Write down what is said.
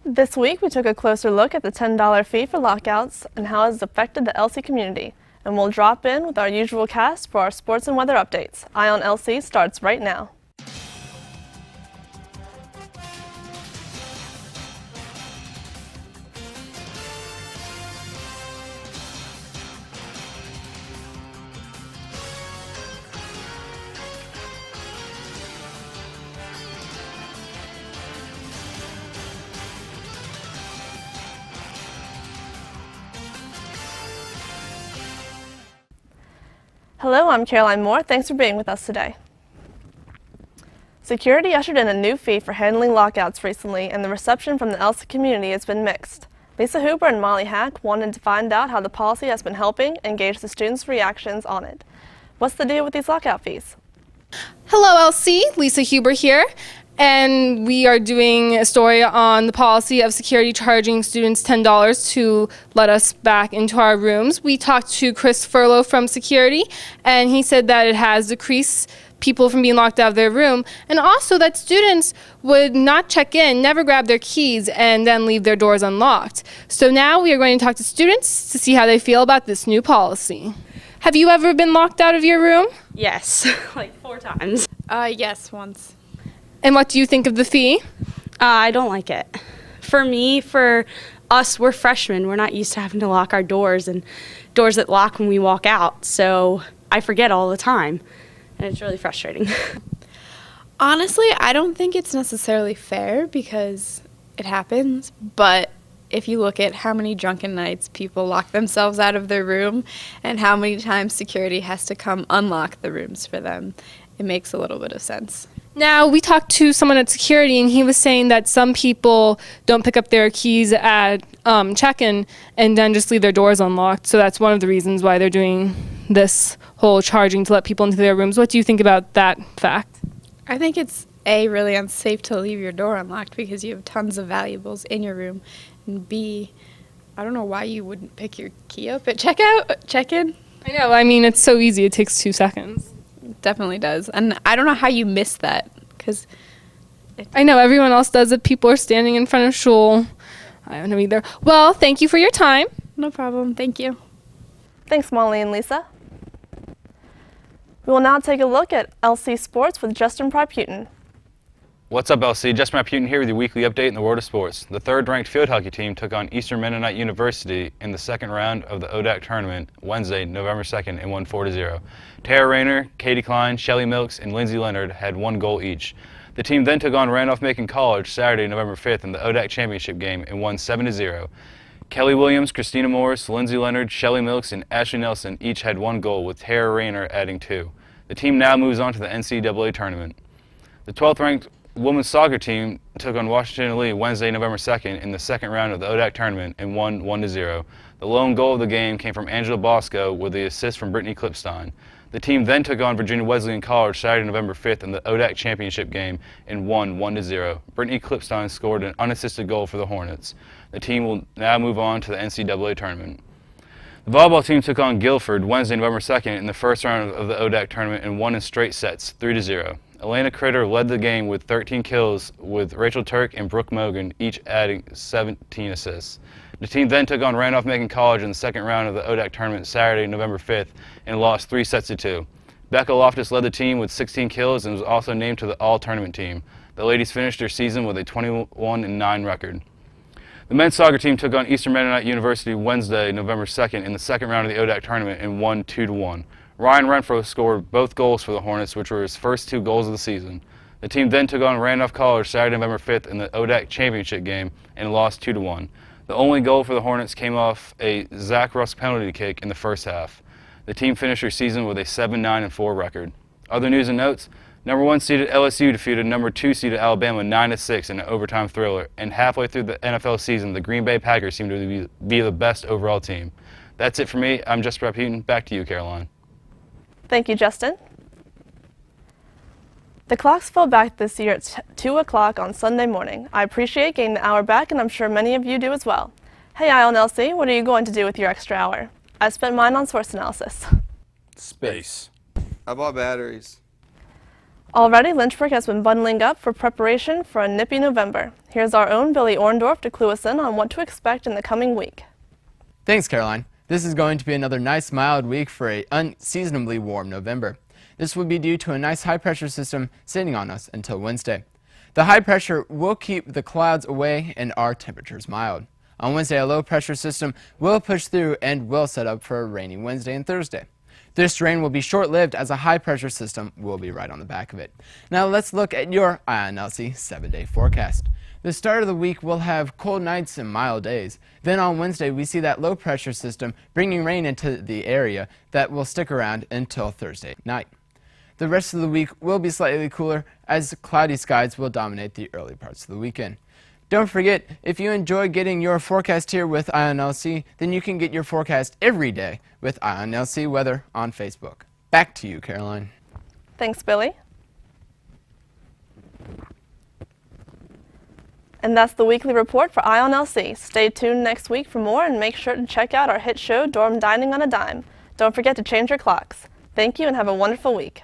This week, we took a closer look at the $10 fee for lockouts and how it has affected the LC community. And we'll drop in with our usual cast for our sports and weather updates. EYEonLC starts right now. Hello, I'm Caroline Moore. Thanks for being with us today. Security ushered in a new fee for handling lockouts recently, and the reception from the LC community has been mixed. Lisa Huber and Molly Hack wanted to find out how the policy has been helping and gauge the students' reactions on it. What's the deal with these lockout fees? Hello, LC. Lisa Huber here. And we are doing a story on the policy of security charging students $10 to let us back into our rooms. We talked to Chris Furlow from security, and he said that it has decreased people from being locked out of their room, and also that students would not check in, never grab their keys, and then leave their doors unlocked. So now we are going to talk to students to see how they feel about this new policy. Have you ever been locked out of your room? Yes, like 4 times. Yes, once. And what do you think of the fee? I don't like it. For us, we're freshmen. We're not used to having to lock our doors and doors that lock when we walk out. So I forget all the time, and it's really frustrating. Honestly, I don't think it's necessarily fair because it happens, but if you look at how many drunken nights people lock themselves out of their room and how many times security has to come unlock the rooms for them, it makes a little bit of sense. Now, we talked to someone at security, and he was saying that some people don't pick up their keys at check-in and then just leave their doors unlocked. So that's one of the reasons why they're doing this whole charging to let people into their rooms. What do you think about that fact? I think it's A, really unsafe to leave your door unlocked because you have tons of valuables in your room, and B, I don't know why you wouldn't pick your key up at check-in. I know, I mean, it's so easy. It takes 2 seconds. Definitely does. And I don't know how you miss that because I know everyone else does it. People are standing in front of shul. I don't know either. Well, thank you for your time. No problem. Thank you. Thanks, Molly and Lisa. We will now take a look at LC Sports with Justin Pryputin. What's up, LC? Justin Pryputin here with your weekly update in the world of sports. The third-ranked field hockey team took on Eastern Mennonite University in the second round of the ODAC tournament Wednesday, November 2nd, and won 4-0. Tara Rayner, Katie Klein, Shelly Milks, and Lindsay Leonard had 1 goal each. The team then took on Randolph-Macon College Saturday, November 5th in the ODAC championship game and won 7-0. Kelly Williams, Christina Morris, Lindsay Leonard, Shelly Milks, and Ashley Nelson each had 1 goal, with Tara Rayner adding 2. The team now moves on to the NCAA tournament. The 12th-ranked women's soccer team took on Washington Lee Wednesday, November 2nd in the second round of the ODAC tournament and won 1-0. The lone goal of the game came from Angela Bosco with the assist from Brittany Klipstein. The team then took on Virginia Wesleyan College Saturday, November 5th in the ODAC championship game and won 1-0. Brittany Klipstein scored an unassisted goal for the Hornets. The team will now move on to the NCAA tournament. The volleyball team took on Guilford Wednesday, November 2nd in the first round of the ODAC tournament and won in straight sets, 3-0. Elena Critter led the game with 13 kills, with Rachel Turk and Brooke Mogan each adding 17 assists. The team then took on Randolph-Macon College in the second round of the ODAC tournament Saturday, November 5th, and lost 3-2. Becca Loftus led the team with 16 kills and was also named to the all-tournament team. The ladies finished their season with a 21-9 record. The men's soccer team took on Eastern Mennonite University Wednesday, November 2nd in the second round of the ODAC tournament and won 2-1. Ryan Renfro scored both goals for the Hornets, which were his first 2 goals of the season. The team then took on Randolph College Saturday, November 5th in the ODAC championship game and lost 2-1. The only goal for the Hornets came off a Zach Rusk penalty kick in the first half. The team finished their season with a 7-9-4 record. Other news and notes: number 1 seeded LSU defeated number 2 seeded Alabama 9-6 in an overtime thriller, and halfway through the NFL season, the Green Bay Packers seem to be the best overall team. That's it for me. I'm Justin Pryputin. Back to you, Caroline. Thank you, Justin. The clocks fell back this year at 2 o'clock on Sunday morning. I appreciate getting the hour back, and I'm sure many of you do as well. Hey, EYEonLC, what are you going to do with your extra hour? I spent mine on source analysis. Space. I bought batteries. Already, Lynchburg has been bundling up for preparation for a nippy November. Here's our own Billy Orndorff to clue us in on what to expect in the coming week. Thanks, Caroline. This is going to be another nice mild week for a unseasonably warm November. This will be due to a nice high pressure system sitting on us until Wednesday. The high pressure will keep the clouds away and our temperatures mild. On Wednesday, a low pressure system will push through and will set up for a rainy Wednesday and Thursday. This rain will be short-lived as a high-pressure system will be right on the back of it. Now let's look at your EYEonLC 7-day forecast. The start of the week will have cold nights and mild days. Then on Wednesday, we see that low-pressure system bringing rain into the area that will stick around until Thursday night. The rest of the week will be slightly cooler as cloudy skies will dominate the early parts of the weekend. Don't forget, if you enjoy getting your forecast here with EYEonLC, then you can get your forecast every day with EYEonLC Weather on Facebook. Back to you, Caroline. Thanks, Billy. And that's the weekly report for EYEonLC. Stay tuned next week for more and make sure to check out our hit show, Dorm Dining on a Dime. Don't forget to change your clocks. Thank you and have a wonderful week.